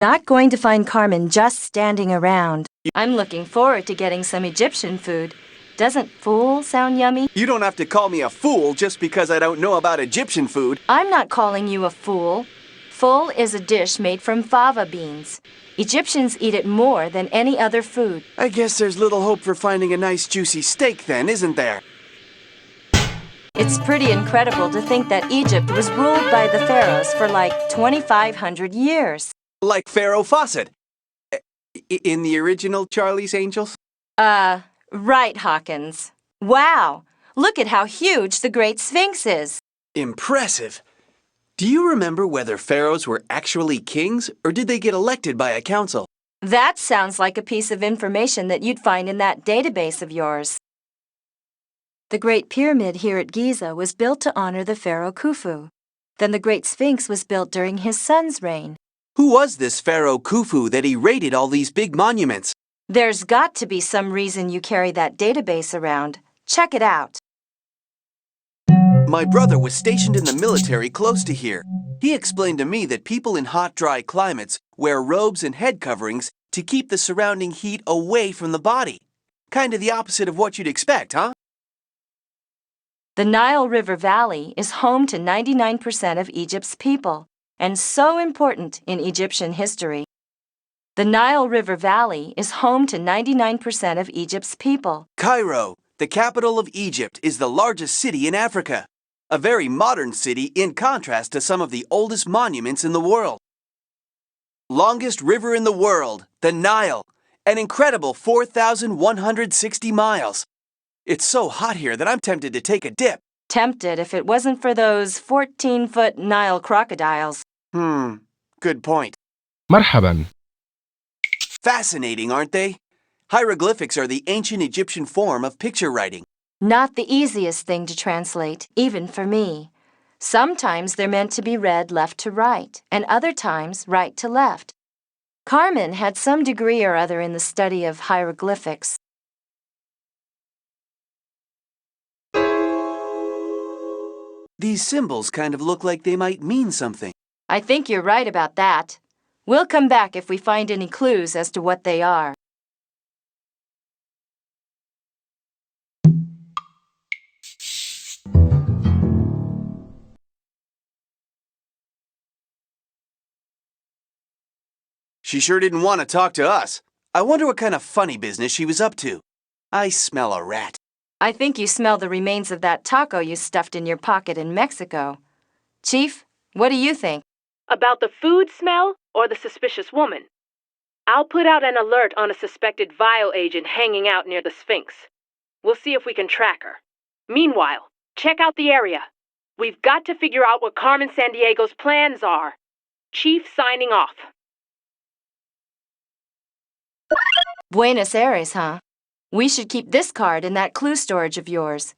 Not going to find Carmen just standing around. I'm looking forward to getting some Egyptian food. Doesn't fool sound yummy? You don't have to call me a fool just because I don't know about Egyptian food. I'm not calling you a fool. Ful is a dish made from fava beans. Egyptians eat it more than any other food. I guess there's little hope for finding a nice juicy steak then, isn't there? It's pretty incredible to think that Egypt was ruled by the pharaohs for like 2,500 years. Like Pharaoh Fawcett. In the original Charlie's Angels? Right, Hawkins. Wow! Look at how huge the Great Sphinx is. Impressive. Do you remember whether pharaohs were actually kings, or did they get elected by a council? That sounds like a piece of information that you'd find in that database of yours. The Great Pyramid here at Giza was built to honor the pharaoh Khufu. Then the Great Sphinx was built during his son's reign. Who was this pharaoh Khufu that he raided all these big monuments? There's got to be some reason you carry that database around. Check it out. My brother was stationed in the military close to here. He explained to me that people in hot, dry climates wear robes and head coverings to keep the surrounding heat away from the body. Kind of the opposite of what you'd expect, huh? The Nile River Valley is home to 99% of Egypt's people, and so important in Egyptian history. The Nile River Valley is home to 99% of Egypt's people. Cairo, the capital of Egypt, is the largest city in Africa. A very modern city in contrast to some of the oldest monuments in the world. Longest river in the world, the Nile, an incredible 4,160 miles. It's so hot here that I'm tempted to take a dip. Tempted if it wasn't for those 14-foot Nile crocodiles. Good point. مرحبا. Fascinating, aren't they? Hieroglyphics are the ancient Egyptian form of picture writing. Not the easiest thing to translate, even for me. Sometimes they're meant to be read left to right, and other times right to left. Carmen had some degree or other in the study of hieroglyphics. These symbols kind of look like they might mean something. I think you're right about that. We'll come back if we find any clues as to what they are. She sure didn't want to talk to us. I wonder what kind of funny business she was up to. I smell a rat. I think you smell the remains of that taco you stuffed in your pocket in Mexico. Chief, what do you think? About the food smell or the suspicious woman? I'll put out an alert on a suspected vial agent hanging out near the Sphinx. We'll see if we can track her. Meanwhile, check out the area. We've got to figure out what Carmen Sandiego's plans are. Chief signing off. Buenos Aires, huh? We should keep this card in that clue storage of yours.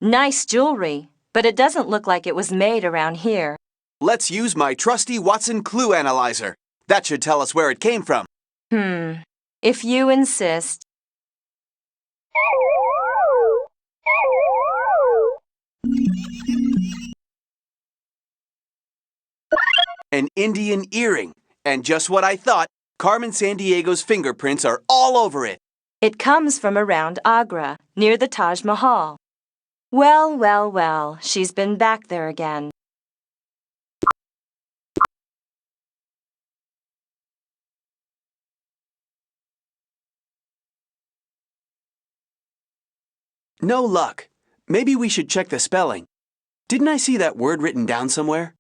Nice jewelry, but it doesn't look like it was made around here. Let's use my trusty Watson Clue Analyzer. That should tell us where it came from. If you insist. An Indian earring. And just what I thought, Carmen Sandiego's fingerprints are all over it. It comes from around Agra, near the Taj Mahal. Well, well, well, she's been back there again. No luck. Maybe we should check the spelling. Didn't I see that word written down somewhere?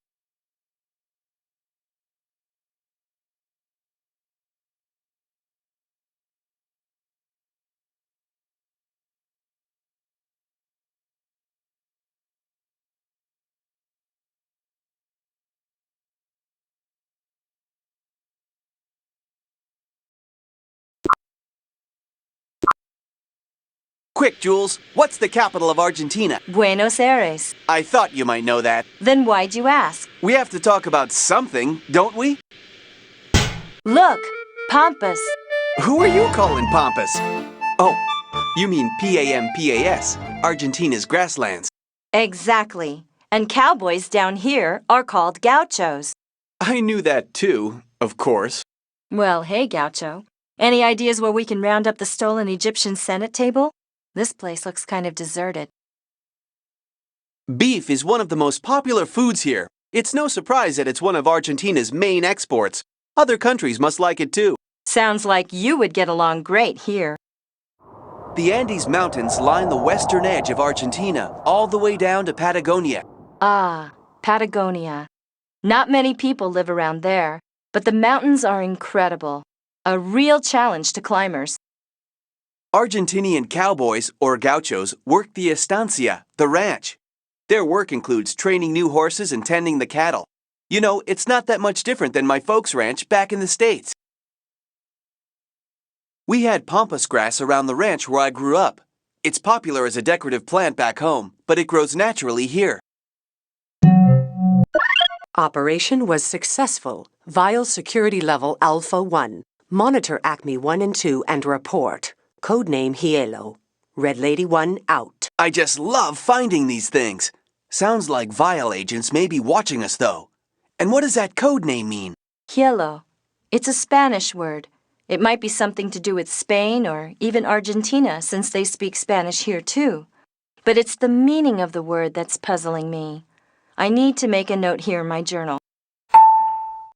Quick, Jules, what's the capital of Argentina? Buenos Aires. I thought you might know that. Then why'd you ask? We have to talk about something, don't we? Look, Pampas. Who are you calling Pampas? Oh, you mean Pampas, Argentina's grasslands. Exactly. And cowboys down here are called gauchos. I knew that too, of course. Well, hey, gaucho. Any ideas where we can round up the stolen Egyptian Senate table? This place looks kind of deserted. Beef is one of the most popular foods here. It's no surprise that it's one of Argentina's main exports. Other countries must like it too. Sounds like you would get along great here. The Andes Mountains line the western edge of Argentina, all the way down to Patagonia. Ah, Patagonia. Not many people live around there, but the mountains are incredible. A real challenge to climbers. Argentinian cowboys, or gauchos, work the estancia, the ranch. Their work includes training new horses and tending the cattle. You know, it's not that much different than my folks' ranch back in the States. We had pampas grass around the ranch where I grew up. It's popular as a decorative plant back home, but it grows naturally here. Operation was successful. Vial security level Alpha 1. Monitor Acme 1 and 2 and report. Codename Hielo. Red Lady 1 out. I just love finding these things. Sounds like Vial agents may be watching us, though. And what does that code name mean? Hielo. It's a Spanish word. It might be something to do with Spain or even Argentina, since they speak Spanish here too. But it's the meaning of the word that's puzzling me. I need to make a note here in my journal.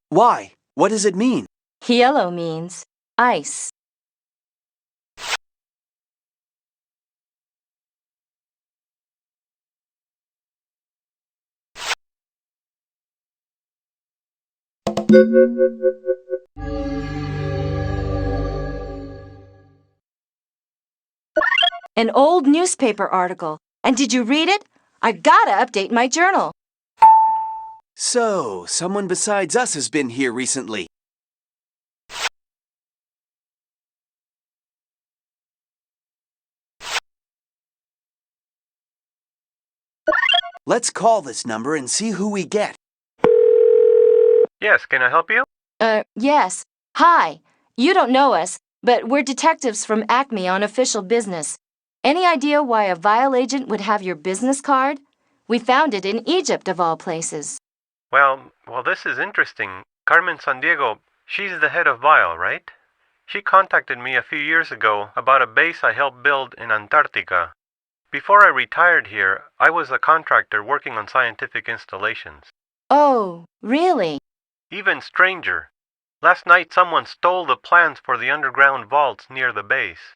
Why? What does it mean? Hielo means ice. An old newspaper article. And did you read it? I've got to update my journal. So, someone besides us has been here recently. Let's call this number and see who we get. Yes, can I help you? Yes. Hi. You don't know us, but we're detectives from Acme on official business. Any idea why a Vial agent would have your business card? We found it in Egypt, of all places. Well, this is interesting. Carmen Sandiego, she's the head of Vial, right? She contacted me a few years ago about a base I helped build in Antarctica. Before I retired here, I was a contractor working on scientific installations. Oh, really? Even stranger. Last night someone stole the plans for the underground vaults near the base.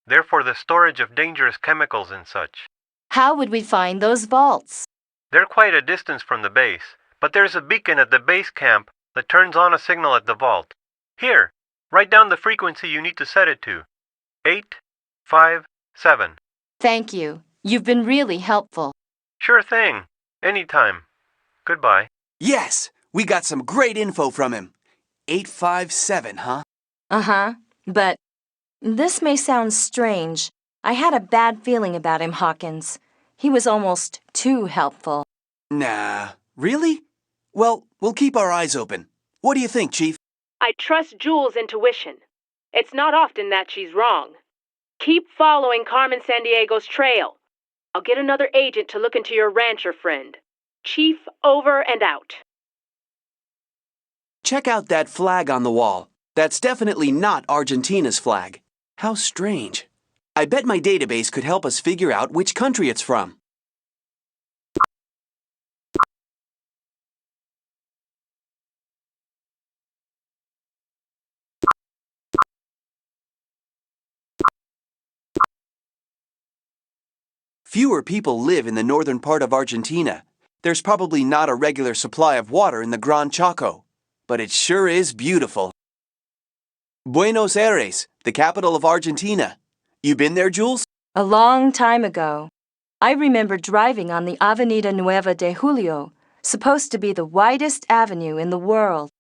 They're for the storage of dangerous chemicals and such. How would we find those vaults? They're quite a distance from the base, but there's a beacon at the base camp that turns on a signal at the vault. Here, write down the frequency you need to set it to. 857. Thank you. You've been really helpful. Sure thing. Anytime. Goodbye. Yes, we got some great info from him. 857, huh? Uh-huh. But this may sound strange. I had a bad feeling about him, Hawkins. He was almost too helpful. Nah, really? Well, we'll keep our eyes open. What do you think, Chief? I trust Jules' intuition. It's not often that she's wrong. Keep following Carmen Sandiego's trail. I'll get another agent to look into your rancher friend. Chief, over and out. Check out that flag on the wall. That's definitely not Argentina's flag. How strange. I bet my database could help us figure out which country it's from. Fewer people live in the northern part of Argentina. There's probably not a regular supply of water in the Gran Chaco, but it sure is beautiful. Buenos Aires, the capital of Argentina. You been there, Jules? A long time ago. I remember driving on the Avenida Nueva de Julio, supposed to be the widest avenue in the world.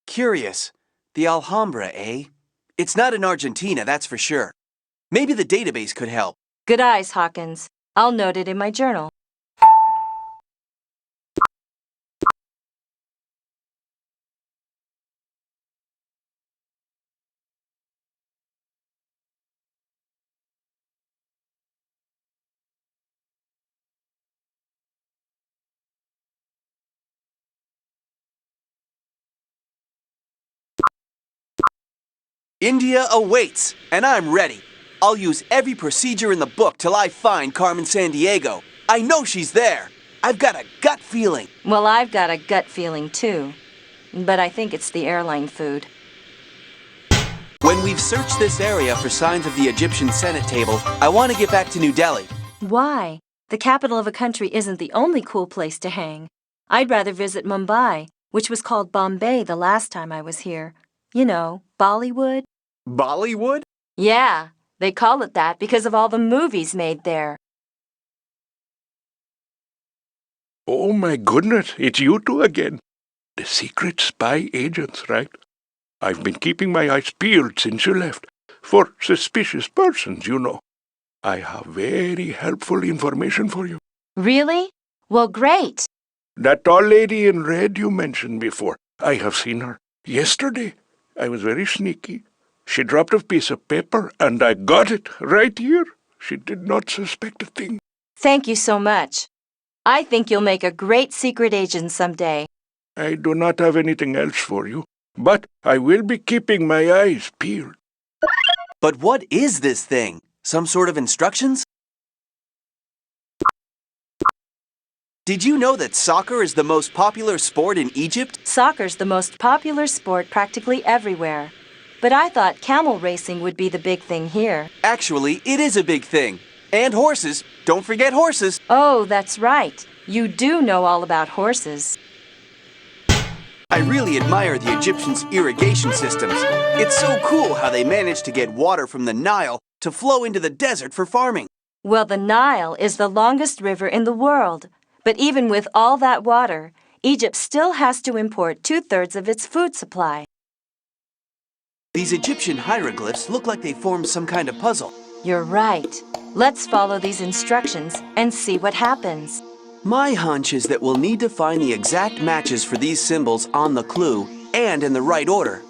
Curious. The Alhambra, eh? It's not in Argentina, that's for sure. Maybe the database could help. Good eyes, Hawkins. I'll note it in my journal. India awaits, and I'm ready. I'll use every procedure in the book till I find Carmen Sandiego. I know she's there. I've got a gut feeling. Well, I've got a gut feeling too. But I think it's the airline food. When we've searched this area for signs of the Egyptian Senate table, I want to get back to New Delhi. Why? The capital of a country isn't the only cool place to hang. I'd rather visit Mumbai, which was called Bombay the last time I was here. You know, Bollywood. Bollywood? Yeah, they call it that because of all the movies made there. Oh my goodness, it's you two again. The secret spy agents, right? I've been keeping my eyes peeled since you left. For suspicious persons, you know. I have very helpful information for you. Really? Well, great. That tall lady in red you mentioned before, I have seen her. Yesterday, I was very sneaky. She dropped a piece of paper, and I got it right here. She did not suspect a thing. Thank you so much. I think you'll make a great secret agent someday. I do not have anything else for you, but I will be keeping my eyes peeled. But what is this thing? Some sort of instructions? Did you know that soccer is the most popular sport in Egypt? Soccer's the most popular sport practically everywhere. But I thought camel racing would be the big thing here. Actually, it is a big thing. And horses. Don't forget horses. Oh, that's right. You do know all about horses. I really admire the Egyptians' irrigation systems. It's so cool how they managed to get water from the Nile to flow into the desert for farming. Well, the Nile is the longest river in the world. But even with all that water, Egypt still has to import 2/3 of its food supply. These Egyptian hieroglyphs look like they formed some kind of puzzle. You're right. Let's follow these instructions and see what happens. My hunch is that we'll need to find the exact matches for these symbols on the clue and in the right order.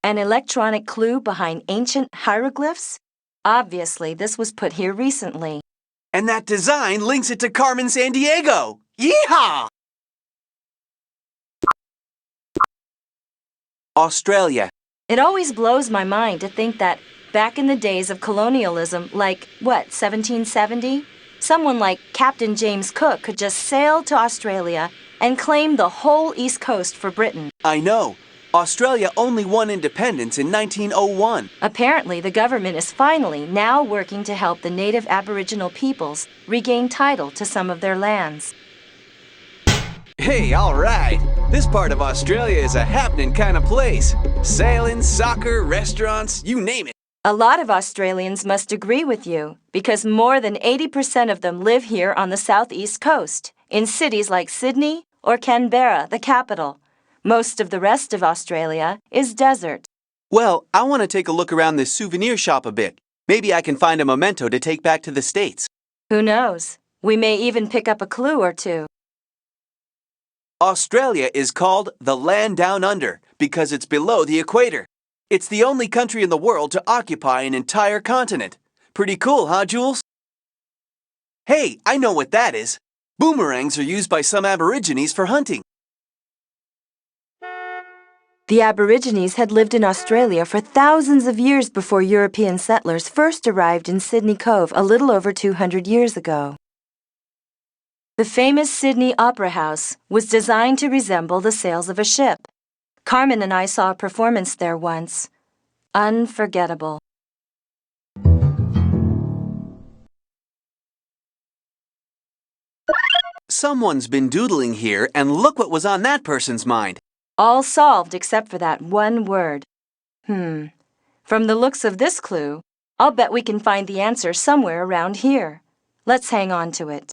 An electronic clue behind ancient hieroglyphs? Obviously, this was put here recently. And that design links it to Carmen Sandiego! Yeehaw! Australia. It always blows my mind to think that back in the days of colonialism, like, 1770? Someone like Captain James Cook could just sail to Australia and claim the whole East Coast for Britain. I know. Australia only won independence in 1901. Apparently, the government is finally now working to help the native Aboriginal peoples regain title to some of their lands. Hey, all right. This part of Australia is a happening kind of place. Sailing, soccer, restaurants, you name it. A lot of Australians must agree with you because more than 80% of them live here on the southeast coast, in cities like Sydney or Canberra, the capital. Most of the rest of Australia is desert. Well, I want to take a look around this souvenir shop a bit. Maybe I can find a memento to take back to the States. Who knows? We may even pick up a clue or two. Australia is called the land down under because it's below the equator. It's the only country in the world to occupy an entire continent. Pretty cool, huh, Jules? Hey, I know what that is. Boomerangs are used by some Aborigines for hunting. The Aborigines had lived in Australia for thousands of years before European settlers first arrived in Sydney Cove a little over 200 years ago. The famous Sydney Opera House was designed to resemble the sails of a ship. Carmen and I saw a performance there once. Unforgettable. Someone's been doodling here, and look what was on that person's mind. All solved except for that one word. From the looks of this clue, I'll bet we can find the answer somewhere around here. Let's hang on to it.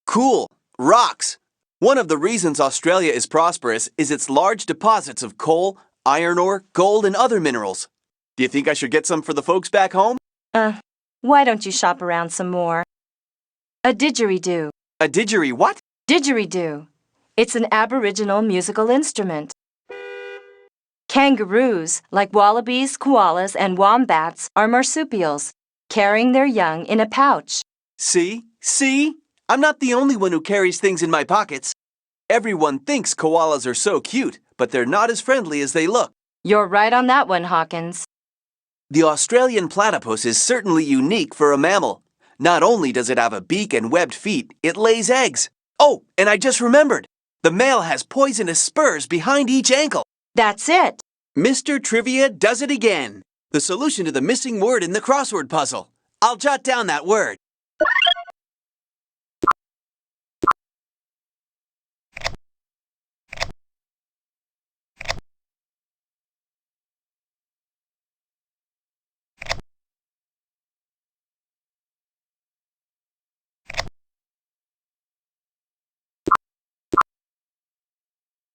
Cool. Rocks. One of the reasons Australia is prosperous is its large deposits of coal, iron ore, gold, and other minerals. Do you think I should get some for the folks back home? Why don't you shop around some more? A didgeridoo. A didgeridoo what? Didgeridoo. It's an Aboriginal musical instrument. Kangaroos, like wallabies, koalas, and wombats, are marsupials, carrying their young in a pouch. See? See? I'm not the only one who carries things in my pockets. Everyone thinks koalas are so cute, but they're not as friendly as they look. You're right on that one, Hawkins. The Australian platypus is certainly unique for a mammal. Not only does it have a beak and webbed feet, it lays eggs. Oh, and I just remembered. The male has poisonous spurs behind each ankle. That's it. Mr. Trivia does it again. The solution to the missing word in the crossword puzzle. I'll jot down that word.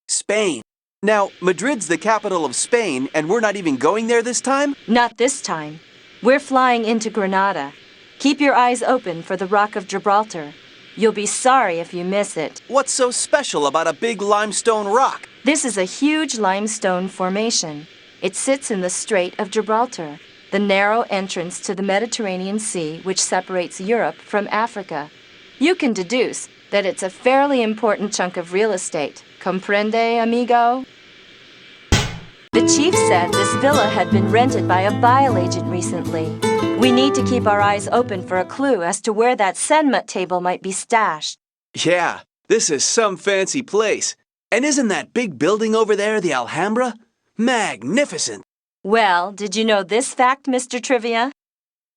Spain. Now, Madrid's the capital of Spain, and we're not even going there this time? Not this time. We're flying into Granada. Keep your eyes open for the Rock of Gibraltar. You'll be sorry if you miss it. What's so special about a big limestone rock? This is a huge limestone formation. It sits in the Strait of Gibraltar, the narrow entrance to the Mediterranean Sea which separates Europe from Africa. You can deduce that it's a fairly important chunk of real estate. Comprende, amigo? The chief said this villa had been rented by a vial agent recently. We need to keep our eyes open for a clue as to where that Senmut table might be stashed. Yeah, this is some fancy place. And isn't that big building over there the Alhambra? Magnificent! Well, did you know this fact, Mr. Trivia?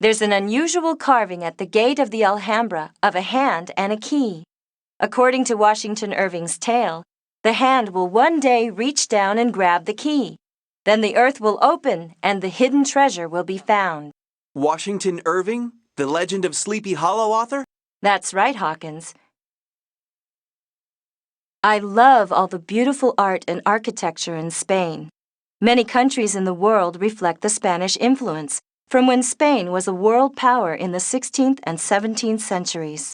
There's an unusual carving at the gate of the Alhambra of a hand and a key. According to Washington Irving's tale, the hand will one day reach down and grab the key. Then the earth will open and the hidden treasure will be found. Washington Irving, the Legend of Sleepy Hollow author? That's right, Hawkins. I love all the beautiful art and architecture in Spain. Many countries in the world reflect the Spanish influence from when Spain was a world power in the 16th and 17th centuries.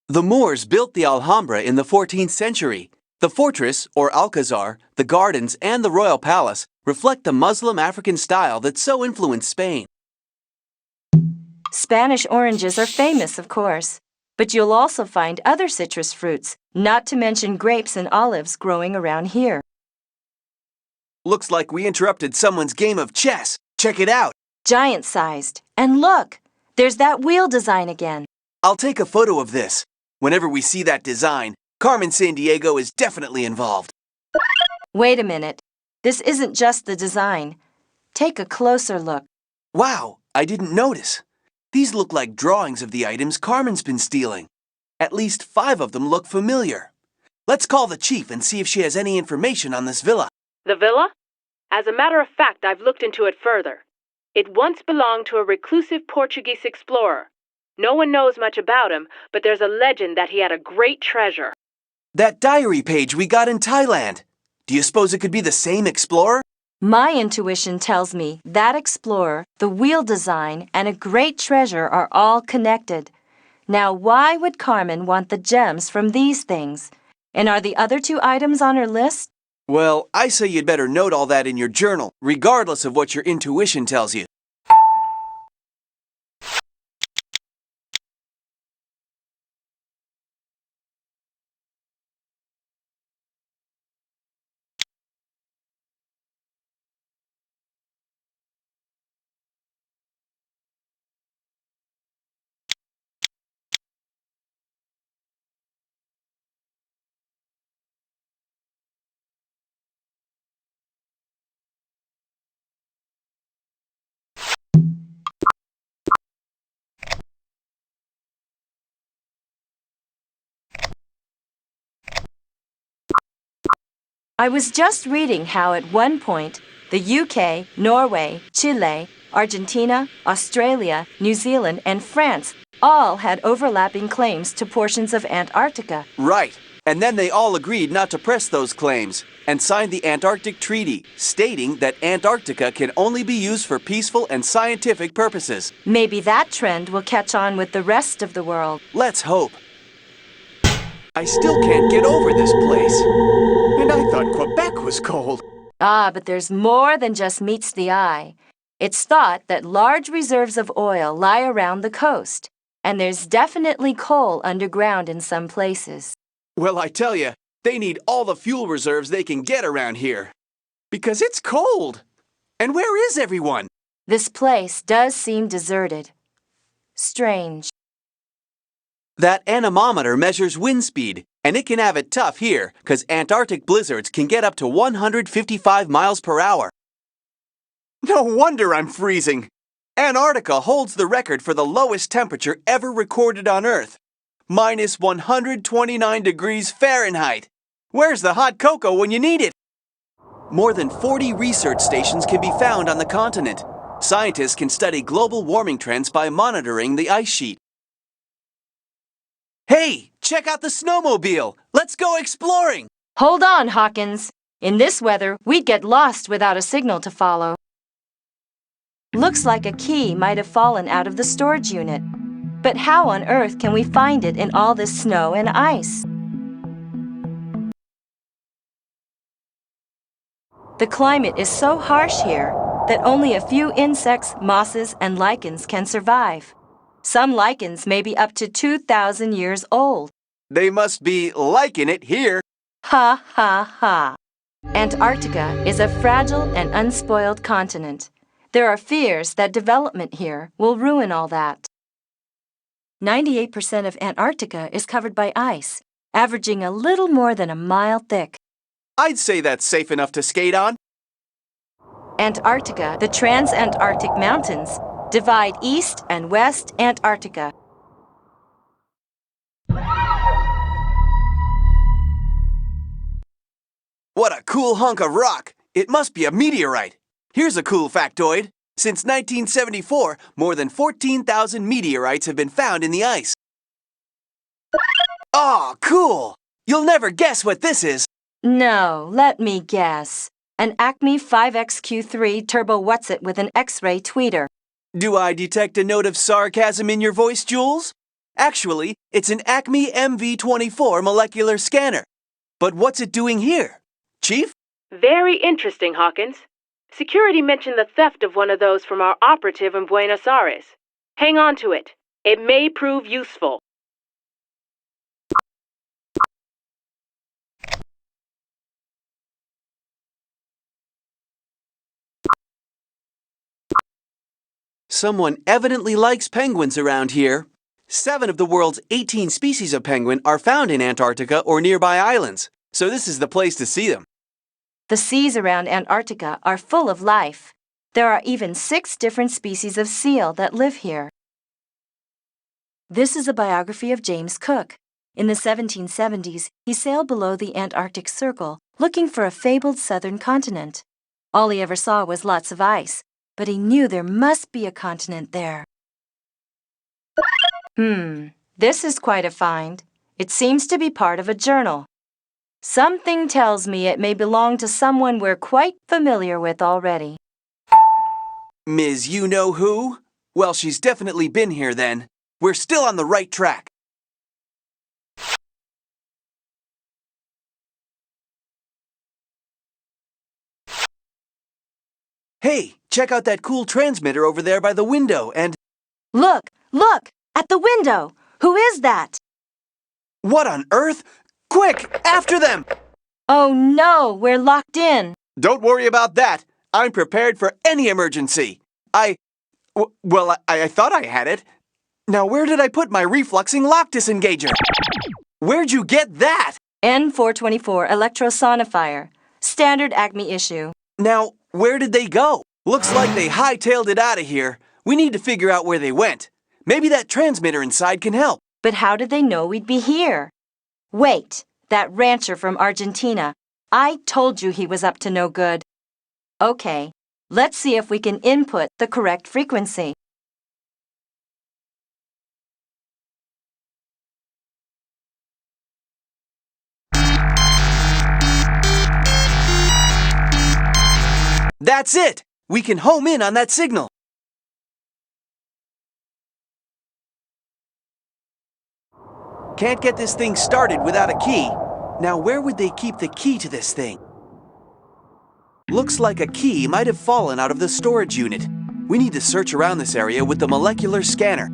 The Moors built the Alhambra in the 14th century. The fortress, or Alcazar, the gardens, and the royal palace reflect the Muslim African style that so influenced Spain. Spanish oranges are famous, of course, but you'll also find other citrus fruits, not to mention grapes and olives growing around here. Looks like we interrupted someone's game of chess. Check it out. Giant-sized. And look, there's that wheel design again. I'll take a photo of this. Whenever we see that design, Carmen Sandiego is definitely involved. Wait a minute. This isn't just the design. Take a closer look. Wow, I didn't notice. These look like drawings of the items Carmen's been stealing. At least 5 of them look familiar. Let's call the chief and see if she has any information on this villa. The villa? As a matter of fact, I've looked into it further. It once belonged to a reclusive Portuguese explorer. No one knows much about him, but there's a legend that he had a great treasure. That diary page we got in Thailand. Do you suppose it could be the same explorer? My intuition tells me that explorer, the wheel design, and a great treasure are all connected. Now, why would Carmen want the gems from these things? And are the other 2 items on her list? Well, I say you'd better note all that in your journal, regardless of what your intuition tells you. I was just reading how at one point the UK, Norway, Chile, Argentina, Australia, New Zealand, and France all had overlapping claims to portions of Antarctica. Right. And then they all agreed not to press those claims and signed the Antarctic Treaty, stating that Antarctica can only be used for peaceful and scientific purposes. Maybe that trend will catch on with the rest of the world. Let's hope. I still can't get over this place. And I thought Quebec was cold. Ah, but there's more than just meets the eye. It's thought that large reserves of oil lie around the coast, and there's definitely coal underground in some places. Well, I tell you, they need all the fuel reserves they can get around here. Because it's cold. And where is everyone? This place does seem deserted. Strange. That anemometer measures wind speed, and it can have it tough here, because Antarctic blizzards can get up to 155 miles per hour. No wonder I'm freezing. Antarctica holds the record for the lowest temperature ever recorded on Earth. Minus 129 degrees Fahrenheit. Where's the hot cocoa when you need it? More than 40 research stations can be found on the continent. Scientists can study global warming trends by monitoring the ice sheet. Hey, check out the snowmobile! Let's go exploring! Hold on, Hawkins. In this weather, we'd get lost without a signal to follow. Looks like a key might have fallen out of the storage unit. But how on earth can we find it in all this snow and ice? The climate is so harsh here that only a few insects, mosses, and lichens can survive. Some lichens may be up to 2,000 years old. They must be liking it here. Ha ha ha. Antarctica is a fragile and unspoiled continent. There are fears that development here will ruin all that. 98% of Antarctica is covered by ice, averaging a little more than a mile thick. I'd say that's safe enough to skate on. Antarctica, the Transantarctic Mountains, divide East and West Antarctica. What a cool hunk of rock! It must be a meteorite. Here's a cool factoid. Since 1974, more than 14,000 meteorites have been found in the ice. Aw, cool! You'll never guess what this is. No, let me guess. An Acme 5XQ3 Turbo What's-It with an X-ray tweeter. Do I detect a note of sarcasm in your voice, Jules? Actually, it's an Acme MV24 molecular scanner. But what's it doing here? Chief? Very interesting, Hawkins. Security mentioned the theft of one of those from our operative in Buenos Aires. Hang on to it. It may prove useful. Someone evidently likes penguins around here. 7 of the world's 18 species of penguin are found in Antarctica or nearby islands, so this is the place to see them. The seas around Antarctica are full of life. There are even 6 different species of seal that live here. This is a biography of James Cook. In the 1770s, he sailed below the Antarctic Circle, looking for a fabled southern continent. All he ever saw was lots of ice, but he knew there must be a continent there. This is quite a find. It seems to be part of a journal. Something tells me it may belong to someone we're quite familiar with already. Ms. You-Know-Who? Well, she's definitely been here then. We're still on the right track. Hey, check out that cool transmitter over there by the window and... Look! At the window! Who is that? What on earth? Quick, after them! Oh no, we're locked in. Don't worry about that. I'm prepared for any emergency. I thought I had it. Now where did I put my refluxing lock disengager? Where'd you get that? N424 electrosonifier. Standard Acme issue. Now, where did they go? Looks like they hightailed it out of here. We need to figure out where they went. Maybe that transmitter inside can help. But how did they know we'd be here? Wait, that rancher from Argentina. I told you he was up to no good. Okay, let's see if we can input the correct frequency. That's it! We can home in on that signal. Can't get this thing started without a key. Now where would they keep the key to this thing? Looks like a key might have fallen out of the storage unit. We need to search around this area with the molecular scanner.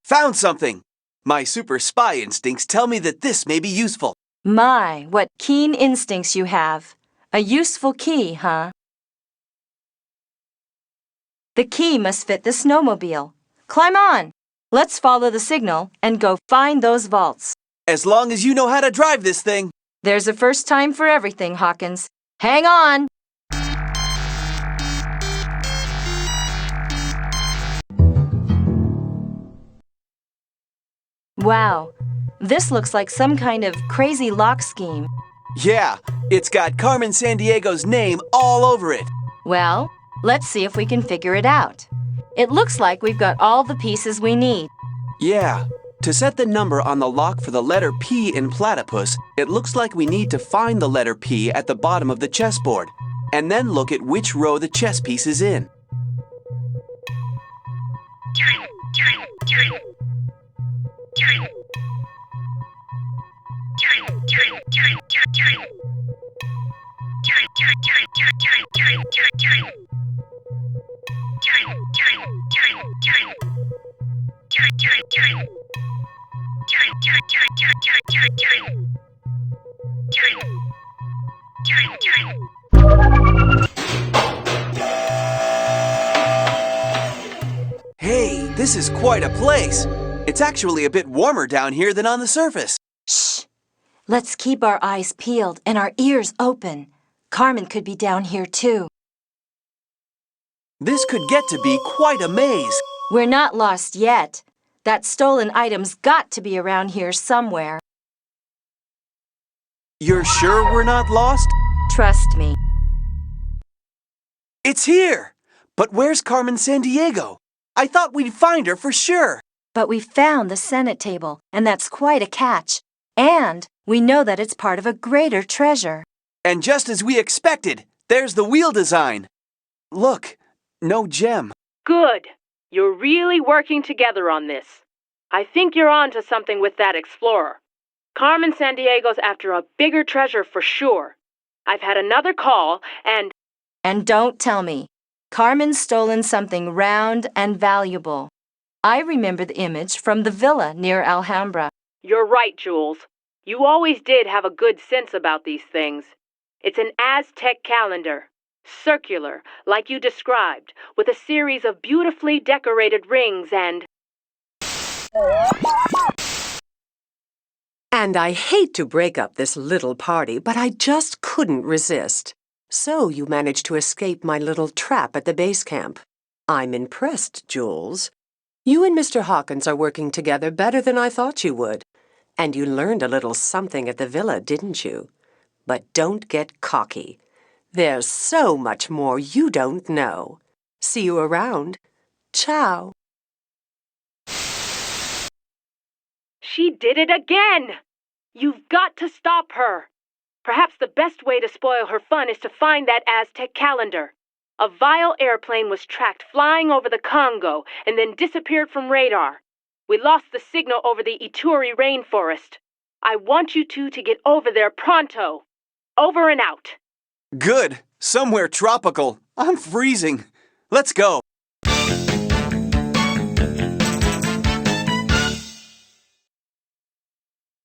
Found something! My super spy instincts tell me that this may be useful. My, what keen instincts you have. A useful key, huh? The key must fit the snowmobile. Climb on! Let's follow the signal and go find those vaults. As long as you know how to drive this thing. There's a first time for everything, Hawkins. Hang on! Wow, this looks like some kind of crazy lock scheme. Yeah, it's got Carmen Sandiego's name all over it. Well, let's see if we can figure it out. It looks like we've got all the pieces we need. Yeah. To set the number on the lock for the letter P in platypus, it looks like we need to find the letter P at the bottom of the chessboard, and then look at which row the chess piece is in. Hey, this is quite a place. It's actually a bit warmer down here than on the surface. Shh! Let's keep our eyes peeled and our ears open. Carmen could be down here too. This could get to be quite a maze. We're not lost yet. That stolen item's got to be around here somewhere. You're sure we're not lost? Trust me. It's here! But where's Carmen Sandiego? I thought we'd find her for sure. But we found the Senate table, and that's quite a catch. And we know that it's part of a greater treasure. And just as we expected, there's the wheel design. Look, no gem. Good. You're really working together on this. I think you're on to something with that explorer. Carmen Sandiego's after a bigger treasure for sure. I've had another call, and... And don't tell me. Carmen's stolen something round and valuable. I remember the image from the villa near Alhambra. You're right, Jules. You always did have a good sense about these things. It's an Aztec calendar. Circular, like you described, with a series of beautifully decorated rings and... And I hate to break up this little party, but I just couldn't resist. So you managed to escape my little trap at the base camp. I'm impressed, Jules. You and Mr. Hawkins are working together better than I thought you would. And you learned a little something at the villa, didn't you? But don't get cocky. There's so much more you don't know. See you around. Ciao. She did it again! You've got to stop her. Perhaps the best way to spoil her fun is to find that Aztec calendar. A vile airplane was tracked flying over the Congo and then disappeared from radar. We lost the signal over the Ituri rainforest. I want you two to get over there pronto. Over and out. Good. Somewhere tropical. I'm freezing. Let's go.